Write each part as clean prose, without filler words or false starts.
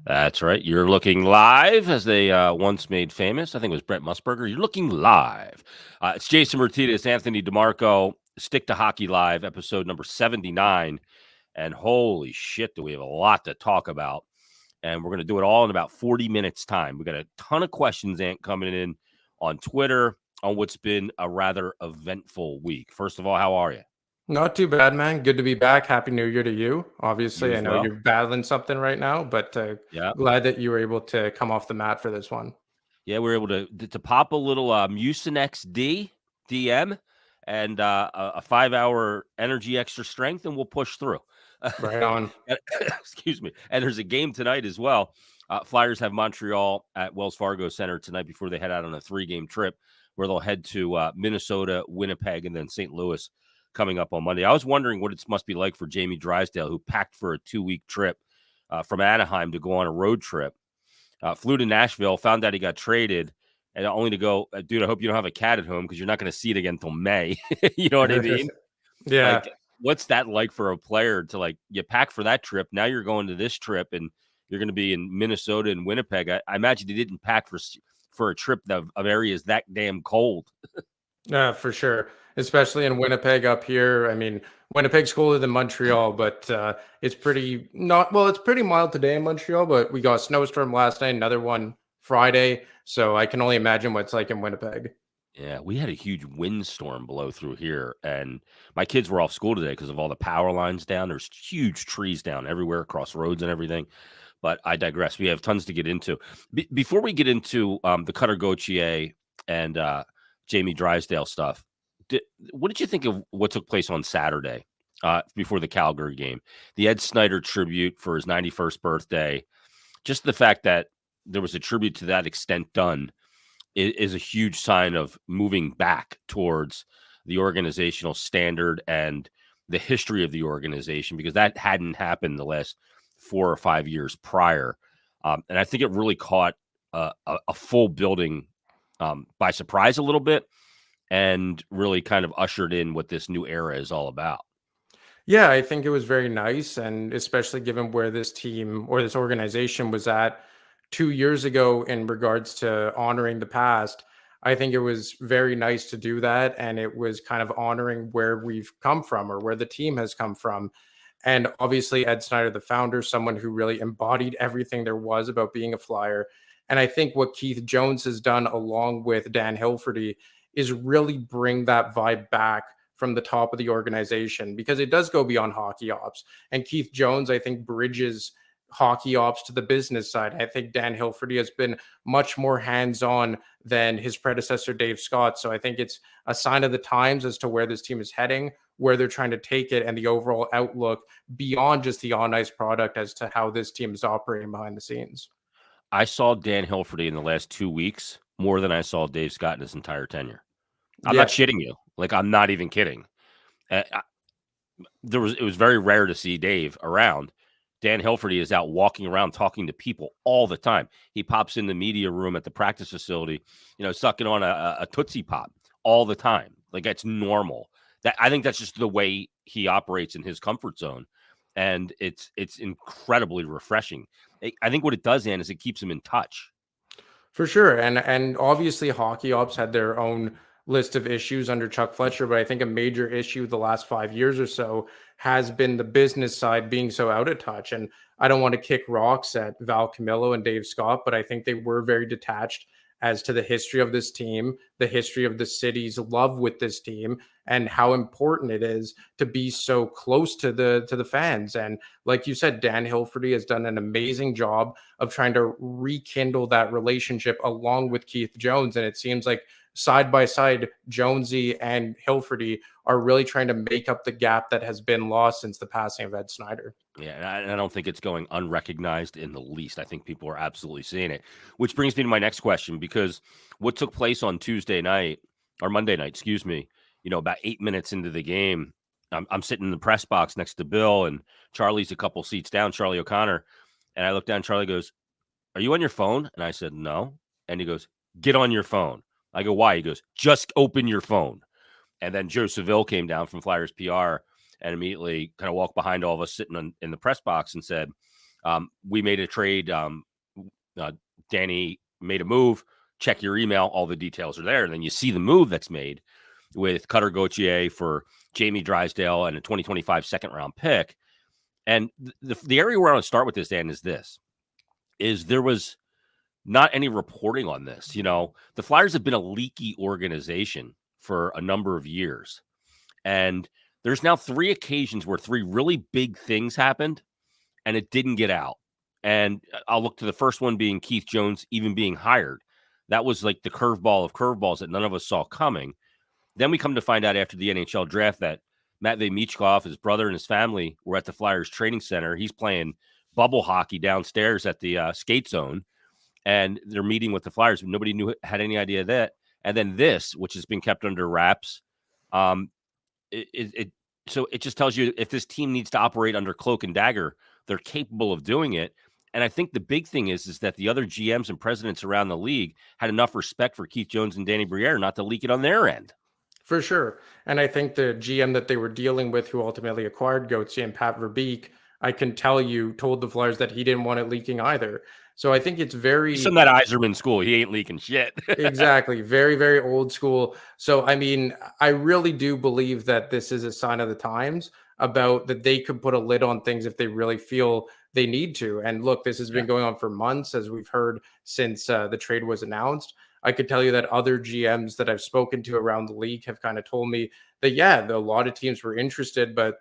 That's right. You're looking live, as they once made famous. I think it was Brent Musburger. You're looking live. It's Jason Martinez, Anthony DeMarco. Stick to Hockey Live, episode number 79. And holy shit, do we have a lot to talk about. And we're going to do it all in about 40 minutes time. We got a ton of questions, Ant, coming in on Twitter on what's been a rather eventful week. First of all, how are you? Not too bad, man. Good to be back. Happy New Year to you. You Obviously, I as know well? you're battling something right now, but Yeah. glad that you were able to come off the mat for this one. Yeah, we were able to pop a little Mucinex DM and a 5-hour energy extra strength, and we'll push through. Right on. Excuse me. And there's a game tonight as well. Flyers have Montreal at Wells Fargo Center tonight before they head out on a 3-game trip where they'll head to Minnesota, Winnipeg, and then St. Louis coming up on Monday. I was wondering what it must be like for Jamie Drysdale, who packed for a 2-week trip from Anaheim to go on a road trip. Flew to Nashville, found out he got traded, and only to go, dude, I hope you don't have a cat at home because you're not going to see it again until May. You know what I mean? Yeah. Like, what's that like for a player to, like, you pack for that trip? Now you're going to this trip, and you're going to be in Minnesota and Winnipeg. I imagine he didn't pack for a trip of areas that damn cold. Yeah, for sure. Especially in Winnipeg up here. I mean, Winnipeg's cooler than Montreal, but it's pretty it's pretty mild today in Montreal, but we got a snowstorm last night, another one Friday. So I can only imagine what it's like in Winnipeg. Yeah, we had a huge windstorm blow through here, and my kids were off school today because of all the power lines down. There's huge trees down everywhere, across roads and everything. But I digress. We have tons to get into. Before we get into the Cutter Gauthier and Jamie Drysdale stuff, what did you think of what took place on Saturday before the Calgary game? The Ed Snyder tribute for his 91st birthday. Just the fact that there was a tribute to that extent done is a huge sign of moving back towards the organizational standard and the history of the organization, because that hadn't happened the last 4 or 5 years prior. And I think it really caught a full building by surprise a little bit, and really kind of ushered in what this new era is all about. Yeah, I think it was very nice, and especially given where this team or this organization was at 2 years ago in regards to honoring the past. I think it was very nice to do that, and it was kind of honoring where we've come from or where the team has come from. And obviously, Ed Snyder, the founder, someone who really embodied everything there was about being a Flyer. And I think what Keith Jones has done, along with Dan Hilferty, is really bring that vibe back from the top of the organization, because it does go beyond hockey ops. And Keith Jones, I think, bridges hockey ops to the business side. I think Dan Hilferty has been much more hands-on than his predecessor, Dave Scott. So I think it's a sign of the times as to where this team is heading, where they're trying to take it, and the overall outlook beyond just the on-ice product as to how this team is operating behind the scenes. I saw Dan Hilferty in the last 2 weeks more than I saw Dave Scott in his entire tenure. I'm not shitting you. Like, I'm not even kidding. It was very rare to see Dave around. Dan Hilferty is out walking around talking to people all the time. He pops in the media room at the practice facility, sucking on a Tootsie Pop all the time. Like, that's normal. I think that's just the way he operates in his comfort zone. And it's incredibly refreshing. I think what it does, Ann, is it keeps him in touch. For sure. And obviously hockey ops had their own list of issues under Chuck Fletcher, but I think a major issue the last 5 years or so has been the business side being so out of touch. And I don't want to kick rocks at Val Camillo and Dave Scott, but I think they were very detached as to the history of this team, the history of the city's love with this team, and how important it is to be so close to the fans. And like you said, Dan Hilferty has done an amazing job of trying to rekindle that relationship along with Keith Jones. And it seems like side by side, Jonesy and Hilferty are really trying to make up the gap that has been lost since the passing of Ed Snyder. Yeah, and I don't think it's going unrecognized in the least. I think people are absolutely seeing it, which brings me to my next question, because what took place on Tuesday night, or Monday night, excuse me, about 8 minutes into the game, I'm sitting in the press box next to Bill, and Charlie's a couple seats down, Charlie O'Connor, and I look down, Charlie goes, "Are you on your phone?" And I said, "No." And he goes, "Get on your phone." I go, "Why?" He goes, "Just open your phone." And then Joe Seville came down from Flyers PR and immediately kind of walked behind all of us sitting in the press box and said, We made a trade. Uh, Danny made a move. Check your email. All the details are there. And then you see the move that's made with Cutter Gauthier for Jamie Drysdale and a 2025 second round pick. And the area where I want to start with this, Dan, is there was not any reporting on this. The Flyers have been a leaky organization for a number of years. And there's now 3 occasions where 3 really big things happened and it didn't get out. And I'll look to the first one being Keith Jones even being hired. That was like the curveball of curveballs that none of us saw coming. Then we come to find out after the NHL draft that Matvei Michkov, his brother, and his family were at the Flyers training center. He's playing bubble hockey downstairs at the skate zone, and they're meeting with the Flyers. Nobody had any idea of that. And then this, which has been kept under wraps, so it just tells you if this team needs to operate under cloak and dagger, they're capable of doing it. And I think the big thing is that the other GMs and presidents around the league had enough respect for Keith Jones and Danny Briere not to leak it on their end. For sure. And I think the GM that they were dealing with, who ultimately acquired Gauthier, and Pat Verbeek, I can tell you, told the Flyers that he didn't want it leaking either. So I think it's He's very from that Yzerman school. He ain't leaking shit. exactly very, very old school. So, I mean, I really do believe that this is a sign of the times about that they could put a lid on things if they really feel they need to. And look, this has been going on for months, as we've heard since the trade was announced. I could tell you that other GMs that I've spoken to around the league have kind of told me that, yeah, a lot of teams were interested, but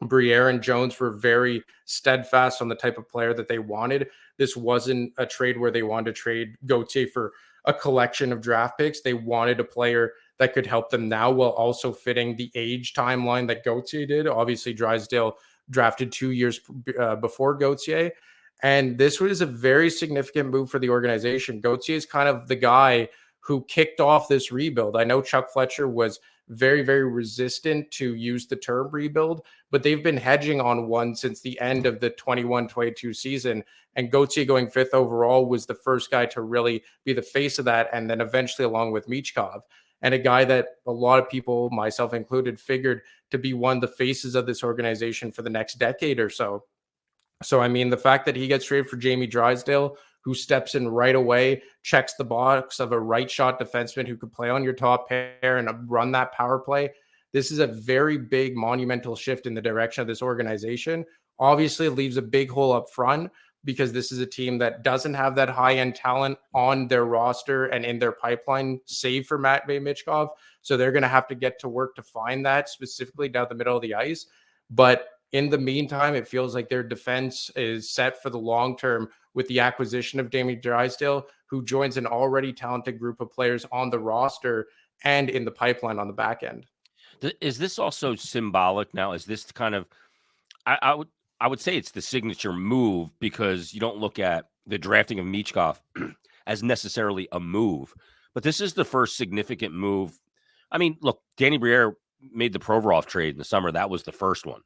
Briere and Jones were very steadfast on the type of player that they wanted. This wasn't a trade where they wanted to trade Gauthier for a collection of draft picks. They wanted a player that could help them now while also fitting the age timeline that Gauthier did. Obviously, Drysdale drafted 2 years before Gauthier. And this was a very significant move for the organization. Gauthier is kind of the guy who kicked off this rebuild. I know Chuck Fletcher was very, very resistant to use the term rebuild, but they've been hedging on one since the end of the 21-22 season. And Gauthier going 5th overall was the first guy to really be the face of that. And then eventually along with Michkov, and a guy that a lot of people, myself included, figured to be one of the faces of this organization for the next decade or so. So, I mean, the fact that he gets traded for Jamie Drysdale, who steps in right away, checks the box of a right shot defenseman who could play on your top pair and run that power play. This is a very big monumental shift in the direction of this organization. Obviously, it leaves a big hole up front because this is a team that doesn't have that high-end talent on their roster and in their pipeline, save for Matvei Michkov. So they're going to have to get to work to find that specifically down the middle of the ice. But in the meantime, it feels like their defense is set for the long term with the acquisition of Jamie Drysdale, who joins an already talented group of players on the roster and in the pipeline on the back end. Is this also symbolic now? Is this kind of I would say it's the signature move because you don't look at the drafting of Michkov as necessarily a move, but this is the first significant move. I mean, look, Danny Briere made the Provorov trade in the summer. That was the first one.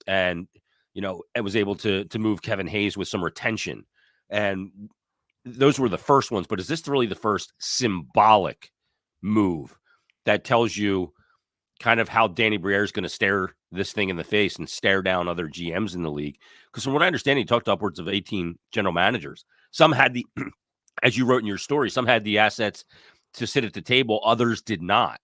And it was able to move Kevin Hayes with some retention, and those were the first ones. But is this really the first symbolic move that tells you kind of how Danny Briere is going to stare this thing in the face and stare down other GMs in the league? Because from what I understand, he talked to upwards of 18 general managers. Some had the, as you wrote in your story, some had the assets to sit at the table, others did not.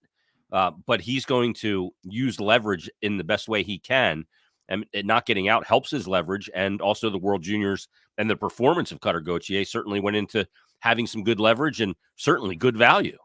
But he's going to use leverage in the best way he can. And not getting out helps his leverage. And also the World Juniors and the performance of Cutter Gauthier certainly went into having some good leverage and certainly good value.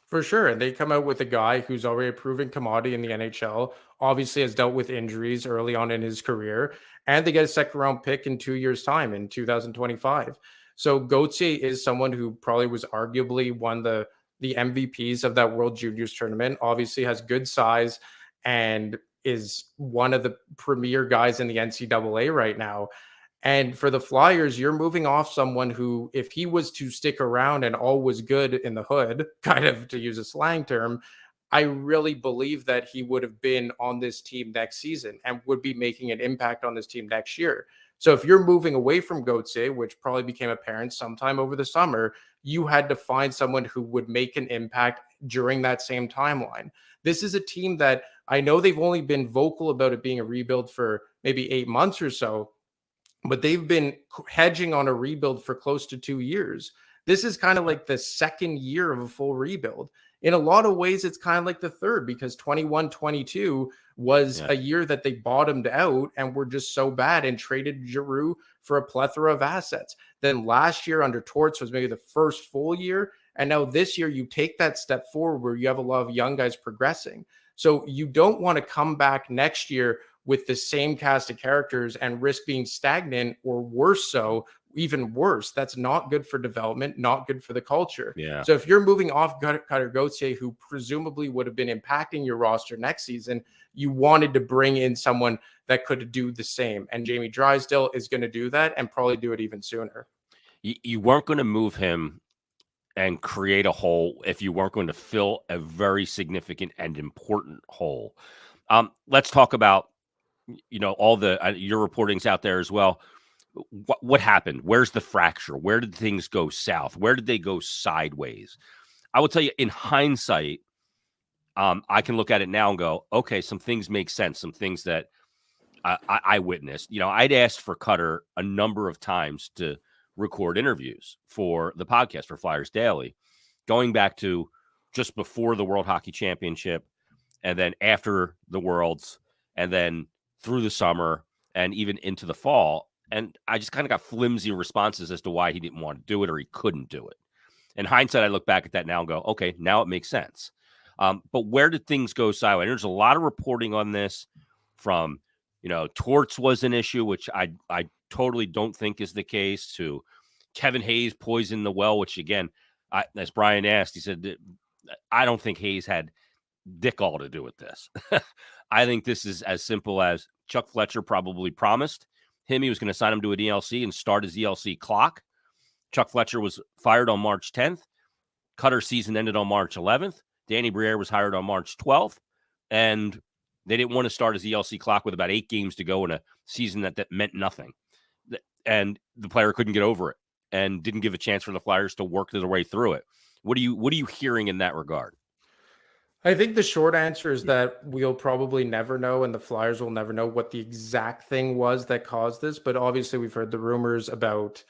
For sure. And they come out with a guy who's already a proven commodity in the NHL, obviously has dealt with injuries early on in his career, and they get a second round pick in 2 years' time in 2025. So Gauthier is someone who probably was arguably one of the MVPs of that World Juniors tournament, obviously has good size and is one of the premier guys in the NCAA right now. And for the Flyers, you're moving off someone who, if he was to stick around and all was good in the hood, kind of to use a slang term, I really believe that he would have been on this team next season and would be making an impact on this team next year. So if you're moving away from Gauthier, which probably became apparent sometime over the summer, you had to find someone who would make an impact during that same timeline. This is a team that I know they've only been vocal about it being a rebuild for maybe 8 months or so, but they've been hedging on a rebuild for close to 2 years. This is kind of like the second year of a full rebuild. In a lot of ways, it's kind of like the third, because 21-22 was Yeah. a year that they bottomed out and were just so bad and traded Giroux for a plethora of assets. Then last year under Torts was maybe the first full year. And now this year, you take that step forward where you have a lot of young guys progressing. So you don't want to come back next year with the same cast of characters and risk being stagnant, or worse, so even worse. That's not good for development, not good for the culture. Yeah. So if you're moving off Cutter Gauthier, who presumably would have been impacting your roster next season, you wanted to bring in someone that could do the same. And Jamie Drysdale is going to do that, and probably do it even sooner. You weren't going to move him and create a hole if you weren't going to fill a very significant and important hole. Let's talk about, all the your reporting's out there as well. What happened? Where's the fracture? Where did things go south? Where did they go sideways? I will tell you, in hindsight, I can look at it now and go, okay, some things make sense. Some things that I witnessed. I'd asked for Cutter a number of times to record interviews for the podcast for Flyers Daily, going back to just before the World Hockey Championship, and then after the Worlds, and then through the summer, and even into the fall. And I just kind of got flimsy responses as to why he didn't want to do it or he couldn't do it. In hindsight, I look back at that now and go, okay, now it makes sense. But where did things go sideways? There's a lot of reporting on this from, Torts was an issue, which I totally don't think is the case, to Kevin Hayes poisoned the well, which again, as Brian asked, he said, I don't think Hayes had dick all to do with this. I think this is as simple as Chuck Fletcher probably promised him he was going to sign him to an ELC and start his ELC clock. Chuck Fletcher was fired on March 10th. Cutter's season ended on March 11th. Danny Briere was hired on March 12th. And they didn't want to start his ELC clock with about 8 games to go in a season that meant nothing. And the player couldn't get over it and didn't give a chance for the Flyers to work their way through it. What are you hearing in that regard? I think the short answer is that we'll probably never know, and the Flyers will never know what the exact thing was that caused this. But obviously, we've heard the rumors about,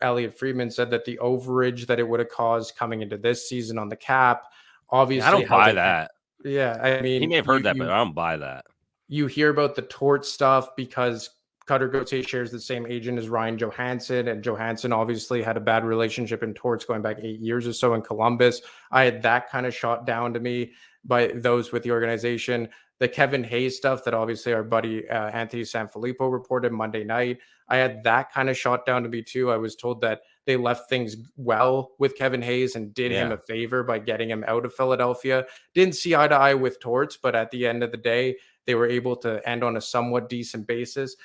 Elliot Friedman said that the overage that it would have caused coming into this season on the cap. Yeah, I Obviously, don't buy that. Yeah, I He mean, may have heard that, but I don't buy that. you hear about the Tort stuff because Cutter Gauthier shares the same agent as Ryan Johansson, and Johansson obviously had a bad relationship in Torts going back 8 years or so in Columbus. I had that kind of shot down to me by those with the organization. The Kevin Hayes stuff that obviously our buddy Anthony Sanfilippo reported Monday night, I had that kind of shot down to me too. I was told that they left things well with Kevin Hayes and did him a favor by getting him out of Philadelphia. Didn't see eye to eye with Torts, but at the end of the day, they were able to end on a somewhat decent basis.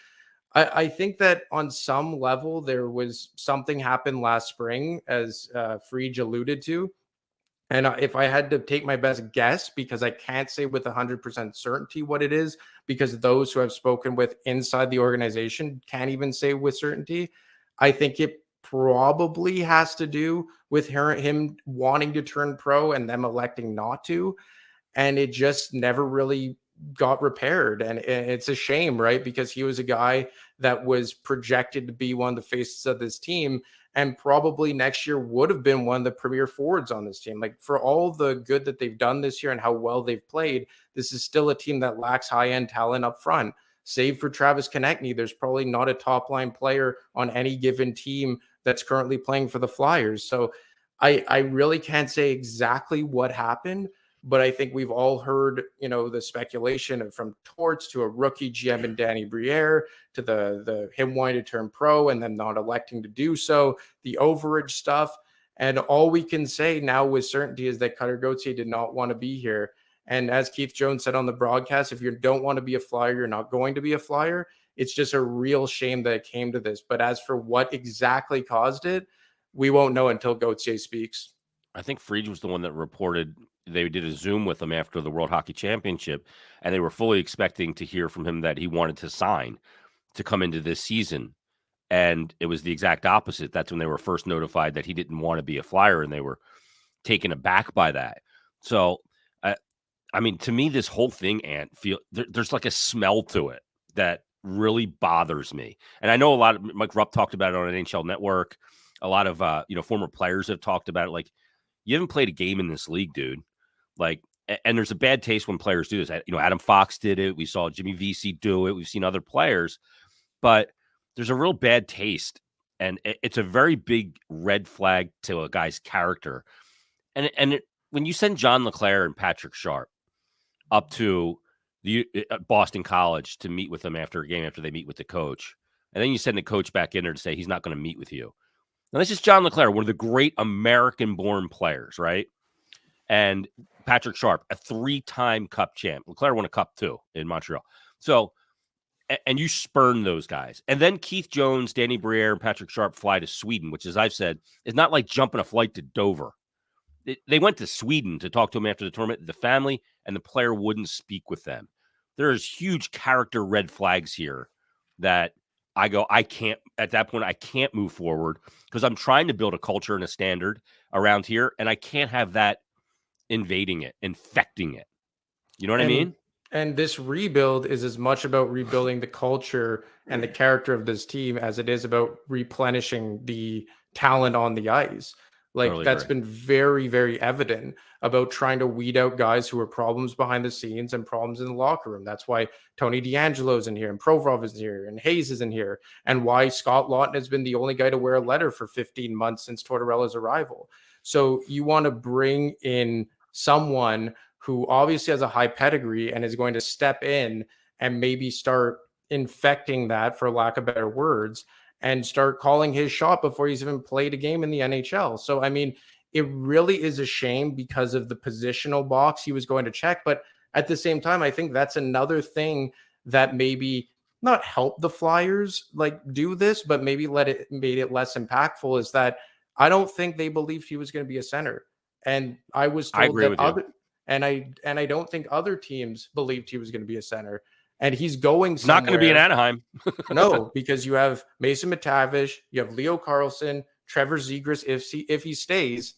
I think that on some level, there was something happened last spring, as Frege alluded to. And if I had to take my best guess, because I can't say with 100% certainty what it is, because those who I've spoken with inside the organization can't even say with certainty, I think it probably has to do with him wanting to turn pro and them electing not to. And it just never really got repaired. And it's a shame, right? Because he was a guy that was projected to be one of the faces of this team, and probably next year would have been one of the premier forwards on this team. Like, for all the good that they've done this year and how well they've played, this is still a team that lacks high-end talent up front. Save for Travis Konechny, there's probably not a top-line player on any given team that's currently playing for the Flyers. So I really can't say exactly what happened, but I think we've all heard, the speculation from Torts to a rookie GM and Danny Briere to the him wanting to turn pro and then not electing to do so, the overage stuff. And all we can say now with certainty is that Cutter Gauthier did not want to be here. And as Keith Jones said on the broadcast, if you don't want to be a Flyer, you're not going to be a Flyer. It's just a real shame that it came to this. But as for what exactly caused it, we won't know until Gauthier speaks. I think Frege was the one that reported they did a Zoom with him after the World Hockey Championship, and they were fully expecting to hear from him that he wanted to sign to come into this season. And it was the exact opposite. That's when they were first notified that he didn't want to be a Flyer, and they were taken aback by that. So, I mean, to me, this whole thing, there's like a smell to it that really bothers me. And I know a lot of Mike Rupp talked about it on NHL Network. A lot of former players have talked about it. Like, you haven't played a game in this league, dude. Like, and there's a bad taste when players do this. Adam Fox did it. We saw Jimmy Vesey do it. We've seen other players, but there's a real bad taste, and it's a very big red flag to a guy's character. When you send John LeClair and Patrick Sharp up to the Boston College to meet with them after a game, after they meet with the coach, and then you send the coach back in there to say he's not going to meet with you. Now, this is John LeClair, one of the great American-born players, right? And Patrick Sharp, a 3-time Cup champ. LeClair won a Cup too in Montreal. So, and you spurn those guys. And then Keith Jones, Danny Briere, and Patrick Sharp fly to Sweden, which, as I've said, is not like jumping a flight to Dover. They went to Sweden to talk to him after the tournament. The family and the player wouldn't speak with them. There's huge character red flags here that I can't, at that point, I can't move forward because I'm trying to build a culture and a standard around here, and I can't have that invading it, infecting it. You know what I mean? And this rebuild is as much about rebuilding the culture and the character of this team as it is about replenishing the talent on the ice. Like, Totally that's agree. been very, very evident about trying to weed out guys who are problems behind the scenes and problems in the locker room. That's why Tony DeAngelo's in here, and Provorov is in here, and Hayes is in here, and why Scott Laughton has been the only guy to wear a letter for 15 months since Tortorella's arrival. So you want to bring in someone who obviously has a high pedigree and is going to step in and maybe start infecting that, for lack of better words, and start calling his shot before he's even played a game in the NHL. So, I mean, it really is a shame because of the positional box he was going to check. But at the same time, I think that's another thing that maybe not help the Flyers like do this, but maybe made it less impactful, is that I don't think they believed he was going to be a center. And I was I told agree that with you. I don't think other teams believed he was going to be a center. And he's going somewhere. Not going to be in Anaheim. No, because you have Mason Matavish, you have Leo Carlson, Trevor Zegras. If he stays,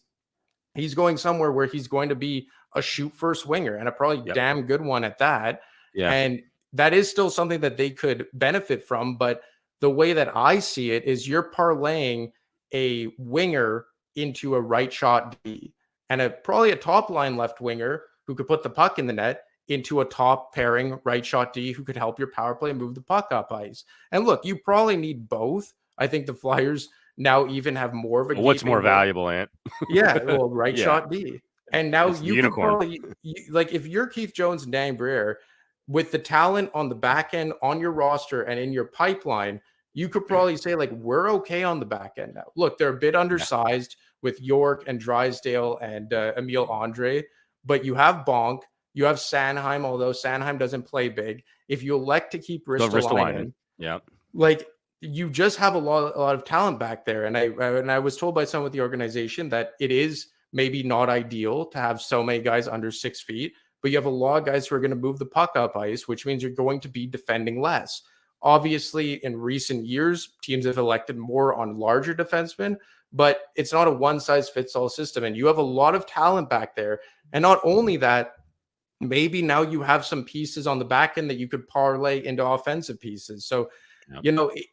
he's going somewhere where he's going to be a shoot first winger, and a probably damn good one at that. Yeah. And that is still something that they could benefit from. But the way that I see it is you're parlaying a winger into a right shot D, and probably a top line left winger who could put the puck in the net into a top pairing right shot D who could help your power play and move the puck up ice. And look, you probably need both. I think the Flyers now even have more of a what's more valuable, Ant? Yeah, well, right shot D. And now you could probably, like, if you're Keith Jones and Dan Briere, with the talent on the back end on your roster and in your pipeline, you could probably say, like, we're okay on the back end now. Look, they're a bit undersized with York and Drysdale and Emile Andre, but you have Bonk. You have Sanheim, although Sanheim doesn't play big. If you elect to keep Ristolainen, like, you just have a lot of talent back there. And I was told by someone with the organization that it is maybe not ideal to have so many guys under 6 feet, but you have a lot of guys who are going to move the puck up ice, which means you're going to be defending less. Obviously, in recent years, teams have elected more on larger defensemen, but it's not a one-size-fits-all system. And you have a lot of talent back there. And not only that, maybe now you have some pieces on the back end that you could parlay into offensive pieces. So,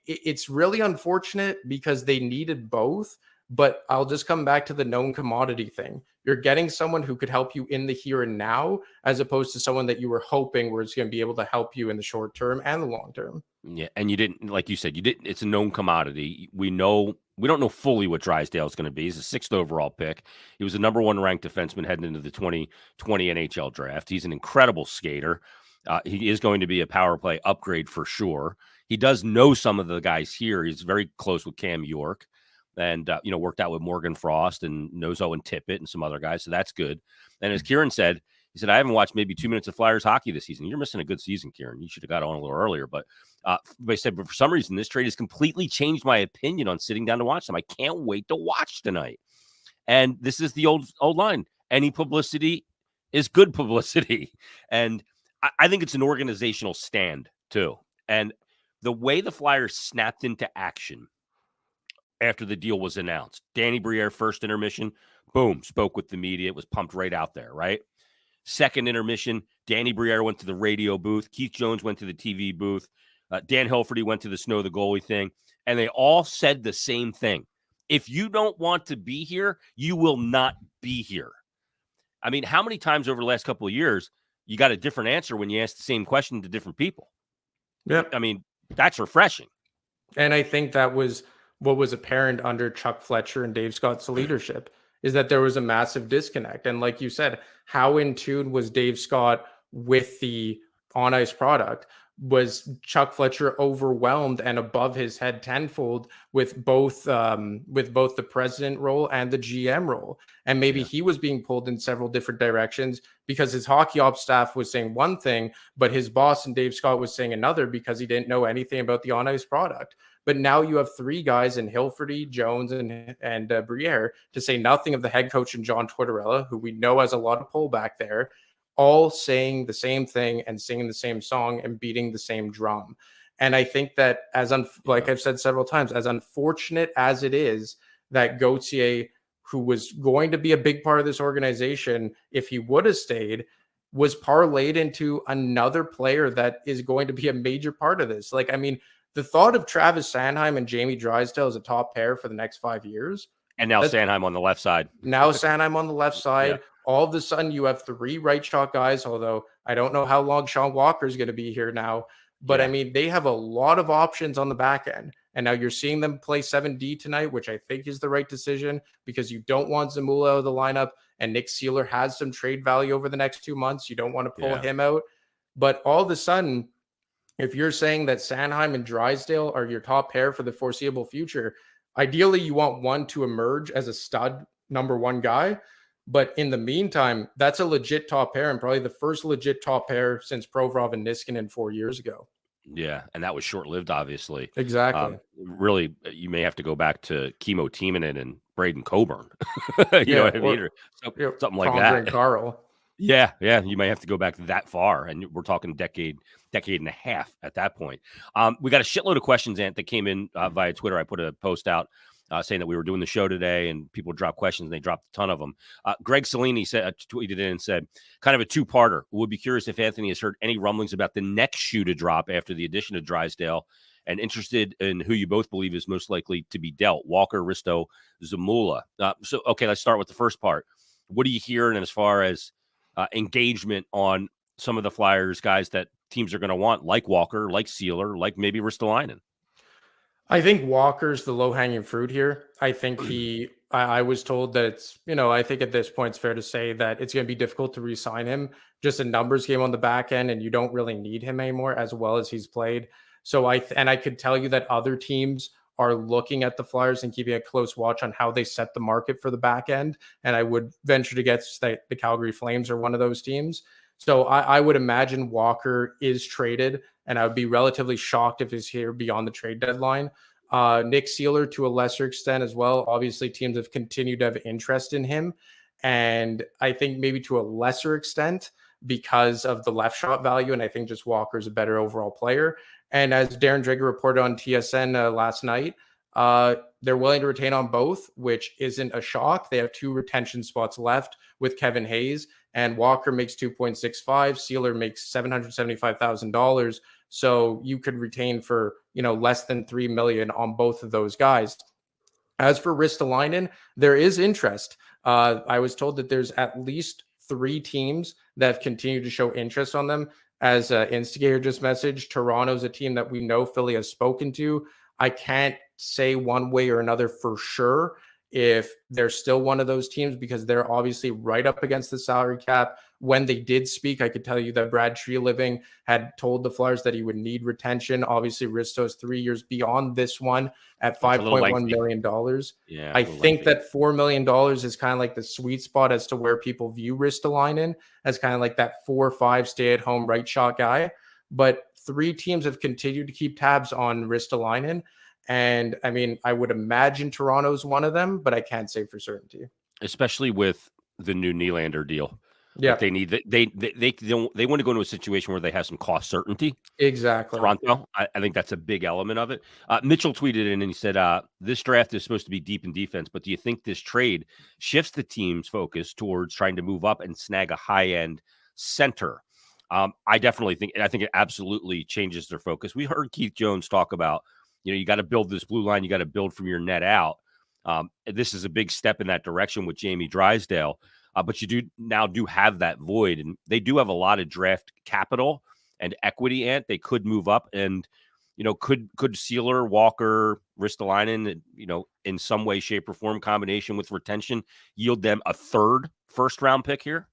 it's really unfortunate because they needed both, but I'll just come back to the known commodity thing. You're getting someone who could help you in the here and now, as opposed to someone that you were hoping was going to be able to help you in the short term and the long term. Yeah. And you didn't, like you said, it's a known commodity. We don't know fully what Drysdale is going to be. He's a 6th overall pick. He was the number 1 ranked defenseman heading into the 2020 NHL draft. He's an incredible skater. He is going to be a power play upgrade for sure. He does know some of the guys here. He's very close with Cam York and, worked out with Morgan Frost and knows Owen Tippett and some other guys. So that's good. And as Kieran said, he said, I haven't watched maybe 2 minutes of Flyers hockey this season. You're missing a good season, Kieran. You should have got on a little earlier. But I said, but for some reason, this trade has completely changed my opinion on sitting down to watch them. I can't wait to watch tonight. And this is the old line. Any publicity is good publicity. And I think it's an organizational stand, too. And the way the Flyers snapped into action after the deal was announced, Danny Briere, first intermission, boom, spoke with the media. It was pumped right out there, right? Second intermission, Danny Briere went to the radio booth. Keith Jones went to the TV booth. Dan Hilferty went to the snow the goalie thing, and they all said the same thing. If you don't want to be here, you will not be here. I mean, how many times over the last couple of years you got a different answer when you ask the same question to different people? Yep. I mean, that's refreshing. And I think that was what was apparent under Chuck Fletcher and Dave Scott's leadership, is that there was a massive disconnect. And like you said, how in tune was Dave Scott with the on ice product? Was Chuck Fletcher overwhelmed and above his head tenfold with both the president role and the GM role? And maybe he was being pulled in several different directions because his hockey ops staff was saying one thing, but his boss and Dave Scott was saying another because he didn't know anything about the on ice product. But now you have three guys in Hilferty, Jones, and Briere, to say nothing of the head coach and John Tortorella, who we know has a lot of pullback there, all saying the same thing and singing the same song and beating the same drum. And I think that, like I've said several times, as unfortunate as it is that Gauthier, who was going to be a big part of this organization if he would have stayed, was parlayed into another player that is going to be a major part of this. Like, I mean, the thought of Travis Sanheim and Jamie Drysdale as a top pair for the next 5 years. And now Sanheim on the left side. Now Sanheim on the left side. All of a sudden, you have three right shot guys, although I don't know how long Sean Walker is going to be here now. But I mean, they have a lot of options on the back end. And now you're seeing them play 7D tonight, which I think is the right decision because you don't want Zamula out of the lineup. And Nick Seeler has some trade value over the next 2 months. You don't want to pull him out. But all of a sudden, if you're saying that Sanheim and Drysdale are your top pair for the foreseeable future, ideally you want one to emerge as a stud number one guy. But in the meantime, that's a legit top pair and probably the first legit top pair since Provorov and Niskanen 4 years ago. Yeah, and that was short-lived, obviously. Exactly. Really, you may have to go back to Kimo Timonen and Braden Coburn. You know what I mean? Or something like that. And Carl. Yeah, you may have to go back that far, and we're talking decade and a half at that point. We got a shitload of questions, Ant, that came in via Twitter. I put a post out saying that we were doing the show today, and people dropped questions, and they dropped a ton of them. Greg Cellini tweeted in and said, kind of a two-parter. Would be curious if Anthony has heard any rumblings about the next shoe to drop after the addition of Drysdale, and interested in who you both believe is most likely to be dealt, Walker, Risto, Zamula. Okay, let's start with the first part. What are you hearing as far as engagement on some of the Flyers guys that teams are going to want, like Walker, like Seeler, like maybe Ristolainen? I think Walker's the low-hanging fruit here. I think I was told that it's, I think at this point it's fair to say that it's going to be difficult to re-sign him. Just a numbers game on the back end, and you don't really need him anymore as well as he's played. So I could tell you that other teams are looking at the Flyers and keeping a close watch on how they set the market for the back end. And I would venture to guess that the Calgary Flames are one of those teams. So I would imagine Walker is traded, and I would be relatively shocked if he's here beyond the trade deadline. Nick Seeler to a lesser extent as well. Obviously, teams have continued to have interest in him. And I think maybe to a lesser extent because of the left shot value. And I think just Walker's a better overall player. And as Darren Dreger reported on TSN last night, they're willing to retain on both, which isn't a shock. They have 2 retention spots left with Kevin Hayes, and Walker makes $2.65. Seeler makes $775,000. So you could retain for, less than $3 million on both of those guys. As for Ristolainen, there is interest. I was told that there's at least 3 teams that have continued to show interest on them. As Instigator just messaged, Toronto's a team that we know Philly has spoken to. I can't say one way or another for sure if they're still one of those teams because they're obviously right up against the salary cap. When they did speak, I could tell you that Brad Treliving had told the Flyers that he would need retention. Obviously, Risto's 3 years beyond this one at $5.1 million. Yeah, I think that $4 million is kind of like the sweet spot as to where people view Ristolainen as kind of like that 4 or 5 stay-at-home right shot guy. But 3 teams have continued to keep tabs on Ristolainen. And I mean, I would imagine Toronto's one of them, but I can't say for certainty. Especially with the new Nylander deal. Yeah, like they need they want to go into a situation where they have some cost certainty. Exactly. Toronto, I think that's a big element of it. Mitchell tweeted in and he said, "This draft is supposed to be deep in defense, but do you think this trade shifts the team's focus towards trying to move up and snag a high end center?" I definitely I think it absolutely changes their focus. We heard Keith Jones talk about, you got to build this blue line. You got to build from your net out. This is a big step in that direction with Jamie Drysdale. But you do have that void, and they do have a lot of draft capital and equity. And they could move up, and could Sealer, Walker, Ristolainen, in some way, shape, or form, combination with retention, yield them a third first round pick here?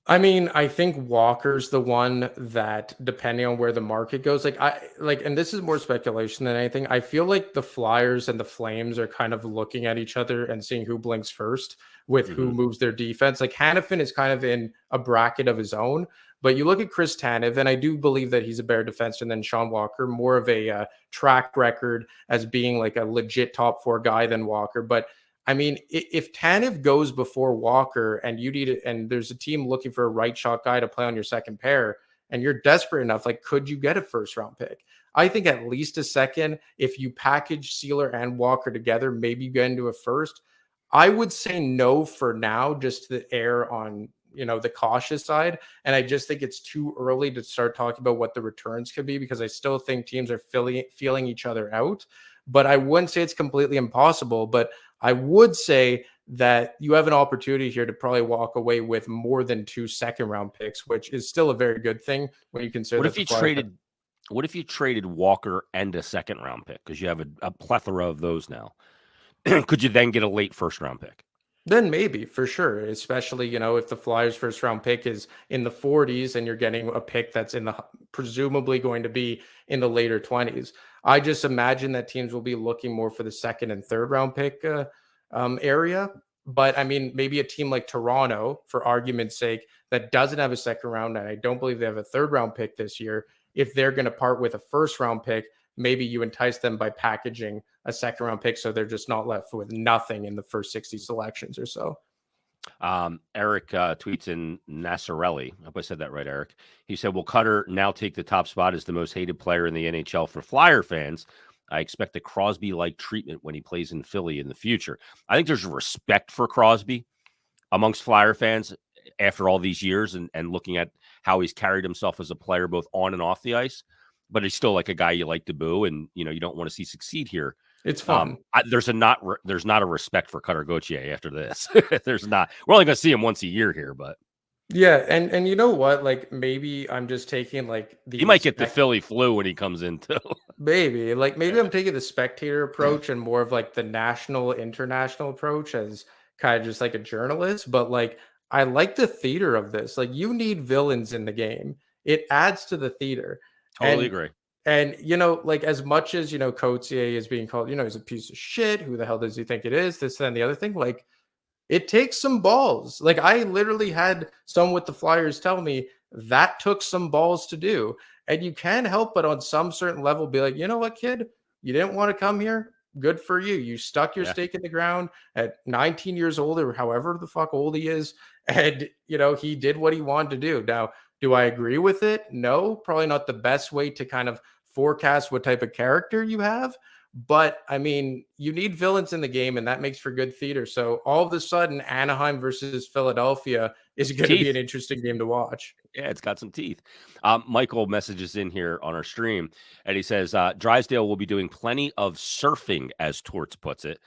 I mean, I think Walker's the one that, depending on where the market goes, and this is more speculation than anything. I feel like the Flyers and the Flames are kind of looking at each other and seeing who blinks first with who moves their defense. Like Hannafin is kind of in a bracket of his own, but you look at Chris Tanev, and I do believe that he's a better defenseman than Sean Walker, more of a track record as being like a legit top four guy than Walker. But I mean, if Tanev goes before Walker and you need it, and there's a team looking for a right shot guy to play on your second pair, and you're desperate enough, like, could you get a first round pick? I think at least a second. If you package Sealer and Walker together, maybe you get into a first. I would say no for now, just to err on the cautious side. And I just think it's too early to start talking about what the returns could be, because I still think teams are feeling each other out. But I wouldn't say it's completely impossible. But I would say that you have an opportunity here to probably walk away with more than 2 second-round picks, which is still a very good thing when you consider. What if you traded Walker and a second-round pick, because you have a plethora of those now? Could you then get a late first-round pick? Then maybe, for sure, especially, if the Flyers first round pick is in the 40s and you're getting a pick that's presumably going to be in the later 20s. I just imagine that teams will be looking more for the second and third round pick area. But I mean, maybe a team like Toronto, for argument's sake, that doesn't have a second round, and I don't believe they have a third round pick this year, if they're going to part with a first round pick, maybe you entice them by packaging a second round pick, so they're just not left with nothing in the first 60 selections or so. Eric tweets in Nassarelli. I hope I said that right, Eric. He said, will Cutter now take the top spot as the most hated player in the NHL for Flyer fans? I expect a Crosby-like treatment when he plays in Philly in the future. I think there's respect for Crosby amongst Flyer fans after all these years, and looking at how he's carried himself as a player, both on and off the ice. But he's still like a guy you like to boo, and you don't want to see succeed here. It's fun. There's not a respect for Cutter Gauthier after this. There's not. We're only going to see him once a year here, but yeah, and you know what? Like, maybe I'm just taking he might get the Philly flu when he comes in too. Maybe I'm taking the spectator approach and more of like the national, international approach as kind of just like a journalist. But like, I like the theater of this. Like, you need villains in the game. It adds to the theater. Totally agree. And, like, as much as, Coetzee is being called, he's a piece of shit. Who the hell does he think it is? This, and the other thing. Like, it takes some balls. Like, I literally had someone with the Flyers tell me that took some balls to do. And you can't help but on some certain level be like, you know what, kid? You didn't want to come here. Good for you. You stuck your stake in the ground at 19 years old, or however the fuck old he is. And, he did what he wanted to do. Now, do I agree with it? No, probably not the best way to kind of forecast what type of character you have. But I mean, you need villains in the game, and that makes for good theater. So all of a sudden, Anaheim versus Philadelphia is going to be an interesting game to watch. Yeah, it's got some teeth. Michael messages in here on our stream, and he says, Drysdale will be doing plenty of surfing, as Torts puts it,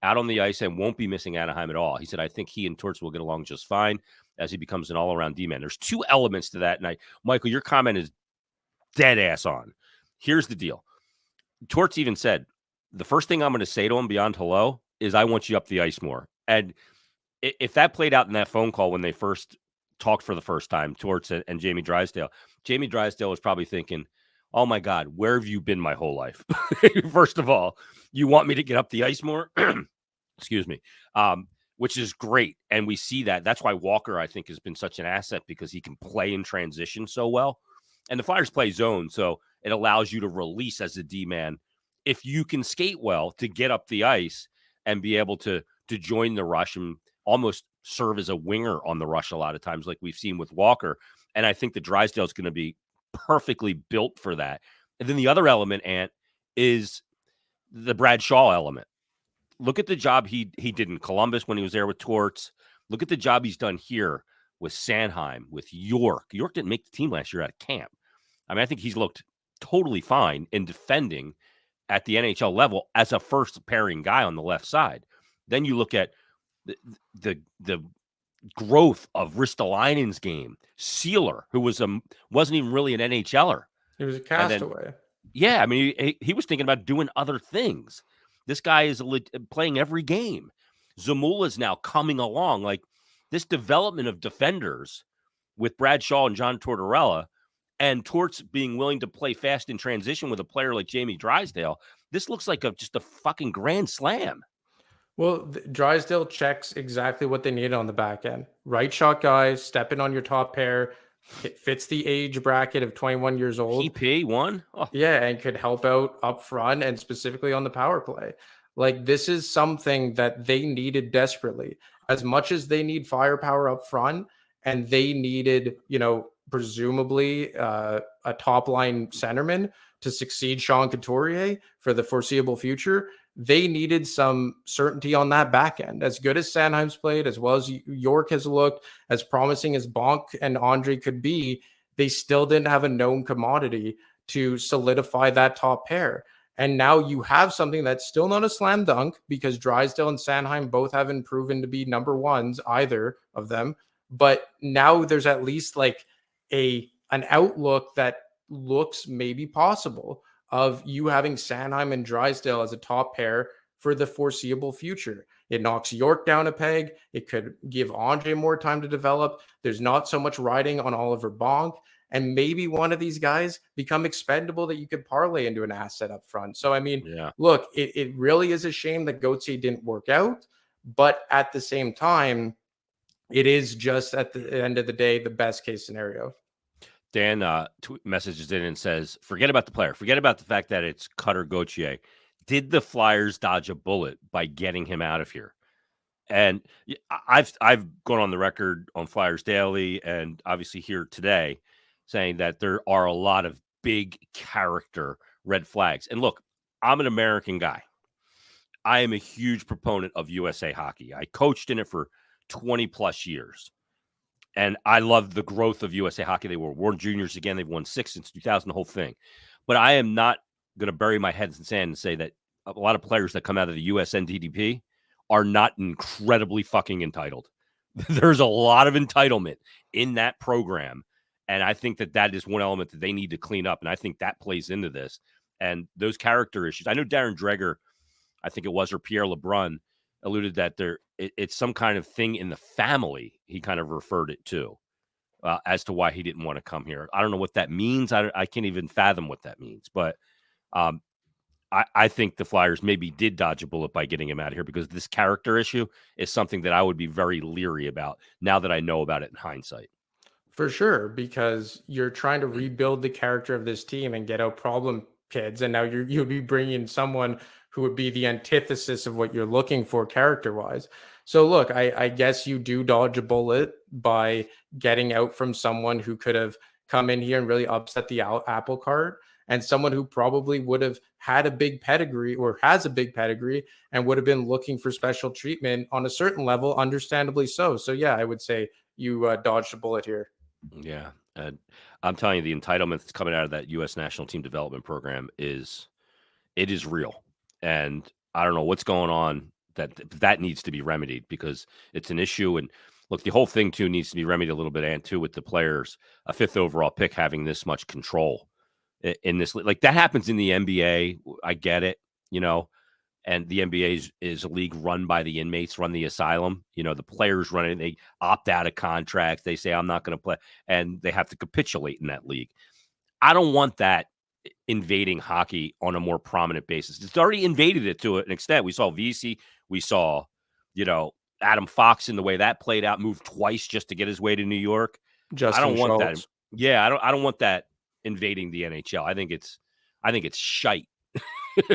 out on the ice, and won't be missing Anaheim at all. He said, I think he and Torts will get along just fine as he becomes an all-around D-man. There's two elements to that. And Michael, your comment is dead ass on. Here's the deal. Torts even said, the first thing I'm going to say to him beyond hello is I want you up the ice more. And if that played out in that phone call when they first talked for the first time, Torts and Jamie Drysdale was probably thinking, oh my God, where have you been my whole life? First of all, you want me to get up the ice more? Excuse me. Which is great. And we see that. That's why Walker, I think, has been such an asset, because he can play in transition so well. And the Flyers play zone, so it allows you to release as a D-man, if you can skate well, to get up the ice and be able to join the rush and almost serve as a winger on the rush a lot of times, like we've seen with Walker. And I think the Drysdale is going to be perfectly built for that. And then the other element, Ant, is the Brad Shaw element. Look at the job he did in Columbus when he was there with Torts. Look at the job he's done here with Sanheim, with York. York didn't make the team last year out of camp. I mean, I think he's looked totally fine in defending at the NHL level as a first pairing guy on the left side. Then you look at the growth of Ristolainen's game, Sealer, who wasn't even really an NHLer, He was a and then castaway. yeah, I mean he was thinking about doing other things. This guy is playing every game. Zamula's now coming along. Like this development of defenders with Brad Shaw and John Tortorella, and Torts being willing to play fast in transition with a player like Jamie Drysdale. This looks like just a fucking grand slam. Well, Drysdale checks exactly what they needed on the back end. Right shot guy, stepping on your top pair, it fits the age bracket of 21 years old. PP1? Oh. Yeah, and could help out up front and specifically on the power play. Like this is something that they needed desperately. As much as they need firepower up front, and they needed, presumably a top line centerman to succeed Sean Couturier for the foreseeable future. They needed some certainty on that back end. As good as Sanheim's played, as well as York has looked, as promising as Bonk and Andre could be, they still didn't have a known commodity to solidify that top pair. And now you have something that's still not a slam dunk because Drysdale and Sanheim both haven't proven to be number ones, either of them. But now there's at least like an outlook that looks maybe possible of you having Sanheim and Drysdale as a top pair for the foreseeable future. It knocks York down a peg. It could give Andre more time to develop. There's not so much riding on Oliver Bonk. And maybe one of these guys become expendable that you could parlay into an asset up front. So, I mean, look, it really is a shame that Gauthier didn't work out. But at the same time, it is just at the end of the day, the best case scenario. Dan messages in and says, forget about the player. Forget about the fact that it's Cutter Gauthier. Did the Flyers dodge a bullet by getting him out of here? And I've gone on the record on Flyers Daily and obviously here today saying that there are a lot of big character red flags. And look, I'm an American guy. I am a huge proponent of USA hockey. I coached in it for 20 plus years. And I love the growth of USA Hockey. They were World Juniors again. They've won 6 since 2000, the whole thing. But I am not going to bury my head in sand and say that a lot of players that come out of the USNDDP are not incredibly fucking entitled. There's a lot of entitlement in that program. And I think that is one element that they need to clean up. And I think that plays into this. And those character issues. I know Darren Dreger, I think it was, or Pierre LeBrun, alluded that it's some kind of thing in the family. He kind of referred it to as to why he didn't want to come here. I don't know what that means. I can't even fathom what that means. But I think the Flyers maybe did dodge a bullet by getting him out of here because this character issue is something that I would be very leery about now that I know about it in hindsight. For sure, because you're trying to rebuild the character of this team and get out problem kids, and now you'll be bringing someone who would be the antithesis of what you're looking for character-wise. So look, I guess you do dodge a bullet by getting out from someone who could have come in here and really upset the apple cart, and someone who probably would have had a big pedigree or has a big pedigree and would have been looking for special treatment on a certain level, understandably so. So yeah, I would say you dodged a bullet here. Yeah. I'm telling you, the entitlement that's coming out of that U.S. national team development program is real. And I don't know what's going on that needs to be remedied because it's an issue. And look, the whole thing too needs to be remedied a little bit, and too with the players, a 5th overall pick having this much control in this, like that happens in the NBA. I get it, and the NBA is a league run by the inmates, run the asylum. The players run it. They opt out of contracts. They say, I'm not going to play. And they have to capitulate in that league. I don't want that invading hockey on a more prominent basis. It's already invaded it to an extent. We saw VC. We saw, Adam Fox in the way that played out, moved twice just to get his way to New York. Justin I don't want Schultz. that. Yeah, I don't want that invading the NHL. I think it's shite.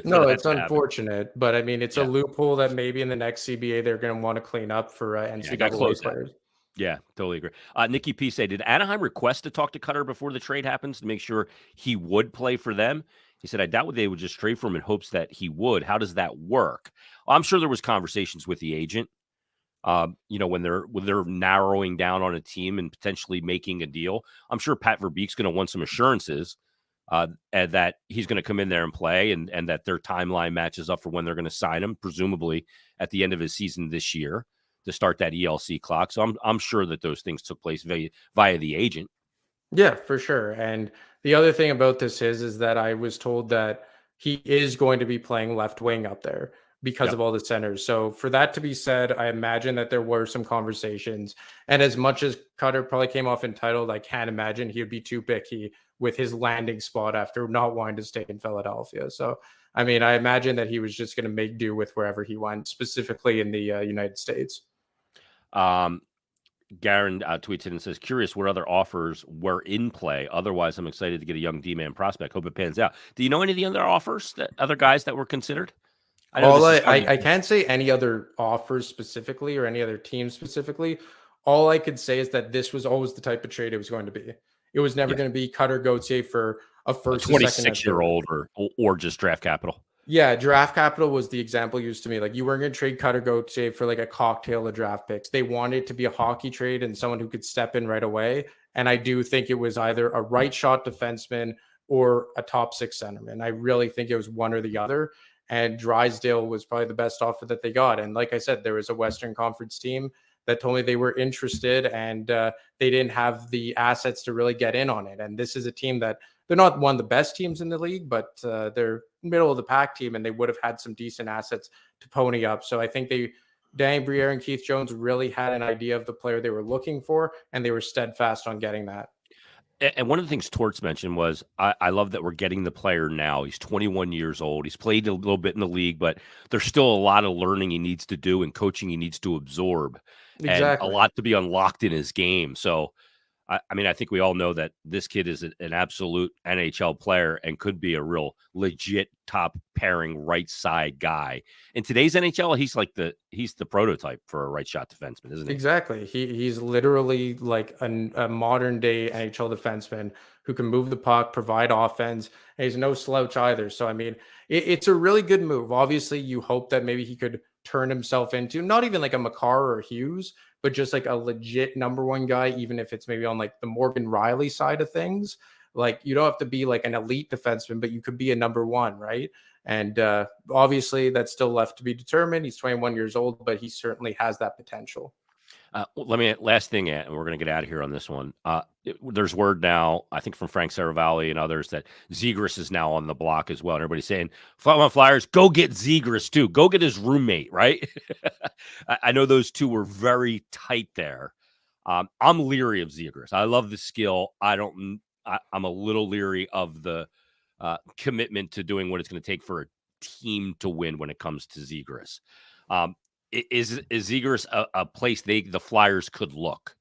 No, it's unfortunate, but I mean, it's a loophole that maybe in the next CBA they're going to want to clean up for NCAA players. Yeah, totally agree. Nikki P said, did Anaheim request to talk to Cutter before the trade happens to make sure he would play for them? He said, I doubt they would just trade for him in hopes that he would. How does that work? I'm sure there was conversations with the agent When they're narrowing down on a team and potentially making a deal, I'm sure Pat Verbeek's going to want some assurances and that he's going to come in there and play, and that their timeline matches up for when they're going to sign him, presumably at the end of his season this year to start that ELC clock. So I'm sure that those things took place via the agent. Yeah, for sure. And the other thing about this is that I was told that he is going to be playing left wing up there because Yep. of all the centers. So for that to be said, I imagine that there were some conversations. And as much as Cutter probably came off entitled, I can't imagine he would be too picky with his landing spot after not wanting to stay in Philadelphia. So I mean, I imagine that he was just going to make do with wherever he went, specifically in the United States. Um, Garen tweets in and says, "Curious what other offers were in play. Otherwise, I'm excited to get a young D-man prospect. Hope it pans out." Do you know any of the other offers, that other guys that were considered? I know All this is I can't say any other offers specifically or any other team specifically. All I could say is that this was always the type of trade it was going to be. It was never yeah, going to be Cutter Gauthier for a a first, a second, and 26-year third. old or just draft capital. Yeah, draft capital was the example used to me. Like you weren't going to trade Cutter Gauthier for like a cocktail of draft picks. They wanted it to be a hockey trade and someone who could step in right away. And I do think it was either a right shot defenseman or a top six centerman. I really think it was one or the other. And Drysdale was probably the best offer that they got. And like I said, there was a Western Conference team that told me they were interested and they didn't have the assets to really get in on it. And this is a team that they're not one of the best teams in the league, but they're middle of the pack team, and they would have had some decent assets to pony up. So I think Danny Briere and Keith Jones really had an idea of the player they were looking for, and they were steadfast on getting that. And one of the things Torts mentioned was, I love that we're getting the player now. He's 21 years old. He's played a little bit in the league, but there's still a lot of learning he needs to do and coaching he needs to absorb, and a Exactly. lot to be unlocked in his game. So I mean, I think we all know that this kid is an absolute NHL player and could be a real legit top pairing right side guy. In today's NHL, he's the prototype for a right shot defenseman, isn't he? Exactly. He's literally like a modern day NHL defenseman who can move the puck, provide offense, and he's no slouch either. So I mean, it's a really good move. Obviously, you hope that maybe he could turn himself into not even like a Makar or Hughes, but just like a legit number one guy, even if it's maybe on like the Morgan Riley side of things. Like you don't have to be like an elite defenseman, but you could be a number one, right? And obviously, that's still left to be determined. He's 21 years old, but he certainly has that potential. Let me last thing, and we're going to get out of here on this one. There's word now, I think from Frank Saravalli and others, that Zegras is now on the block as well. And everybody's saying, Flyers, go get Zegras too. Go get his roommate, right? I know those two were very tight there. I'm leery of Zegras. I love the skill. I'm a little leery of the commitment to doing what it's going to take for a team to win when it comes to Zegras. Is Zegras a place the Flyers could look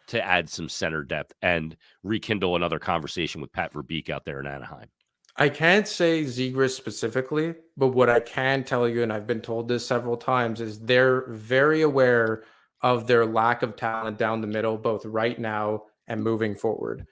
to add some center depth and rekindle another conversation with Pat Verbeek out there in Anaheim? I can't say Zegras specifically, but what I can tell you, and I've been told this several times, is they're very aware of their lack of talent down the middle, both right now and moving forward.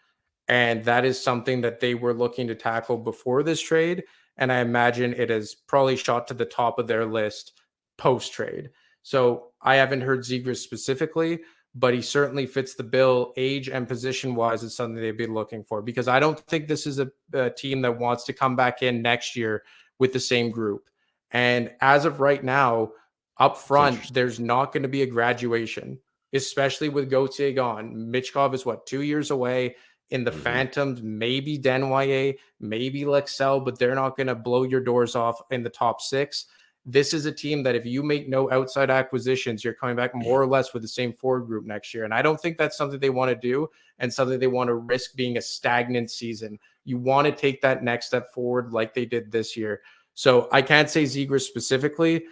And that is something that they were looking to tackle before this trade. And I imagine it has probably shot to the top of their list post trade. So I haven't heard Zegras specifically, but he certainly fits the bill. Age and position wise is something they'd be looking for, because I don't think this is a team that wants to come back in next year with the same group. And as of right now, up It's front, interesting. there's not going to be a graduation, especially with Gauthier gone. Michkov is what, 2 years away. In the Hmm. Phantoms, maybe Denwyer, maybe Lexell, but they're not going to blow your doors off in the top six. This is a team that if you make no outside acquisitions, you're coming back more or less with the same forward group next year. And I don't think that's something they want to do and something they want to risk being a stagnant season. You want to take that next step forward like they did this year. So I can't say Zegras specifically,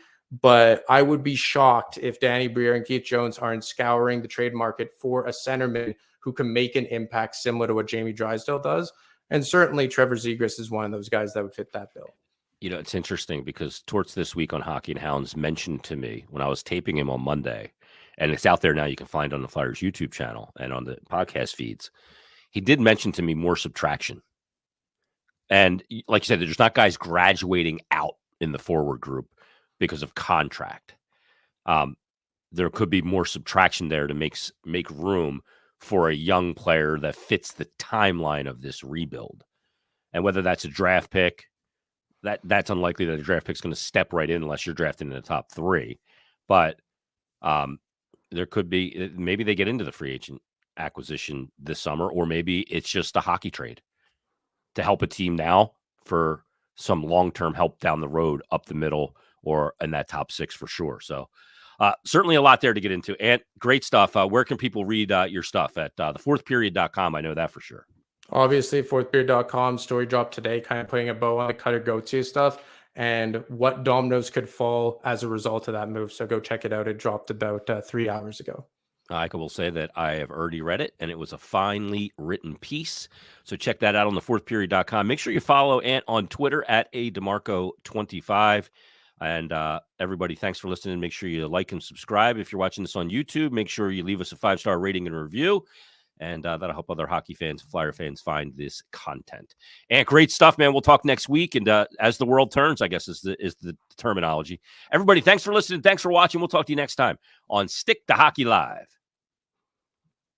but I would be shocked if Danny Briere and Keith Jones aren't scouring the trade market for a centerman who can make an impact similar to what Jamie Drysdale does. And certainly Trevor Zegras is one of those guys that would fit that bill. It's interesting because Torts this week on Hockey and Hounds mentioned to me when I was taping him on Monday, and it's out there now. You can find on the Flyers YouTube channel and on the podcast feeds. He did mention to me more subtraction. And like you said, there's not guys graduating out in the forward group because of contract. Um, there could be more subtraction there to make room for a young player that fits the timeline of this rebuild. And whether that's a draft pick, that's unlikely that a draft pick's going to step right in unless you're drafting in the top 3. But there could be, maybe they get into the free agent acquisition this summer, or maybe it's just a hockey trade to help a team now for some long-term help down the road, up the middle, or in that top 6 for sure. So certainly a lot there to get into. And great stuff. Where can people read your stuff? At thefourthperiod.com. I know that for sure. Obviously, fourthperiod.com story dropped today, kind of putting a bow on the Cutter go-to stuff and what dominoes could fall as a result of that move. So go check it out. It dropped about 3 hours ago. I will say that I have already read it, and it was a finely written piece. So check that out on thefourthperiod.com. Make sure you follow Ant on Twitter at @DeMarco25. And everybody, thanks for listening. Make sure you like and subscribe. If you're watching this on YouTube, make sure you leave us a 5-star rating and review. And that'll help other hockey fans, Flyer fans find this content. And great stuff, man. We'll talk next week. And as the world turns, I guess is the terminology. Everybody, thanks for listening. Thanks for watching. We'll talk to you next time on Stick to Hockey Live.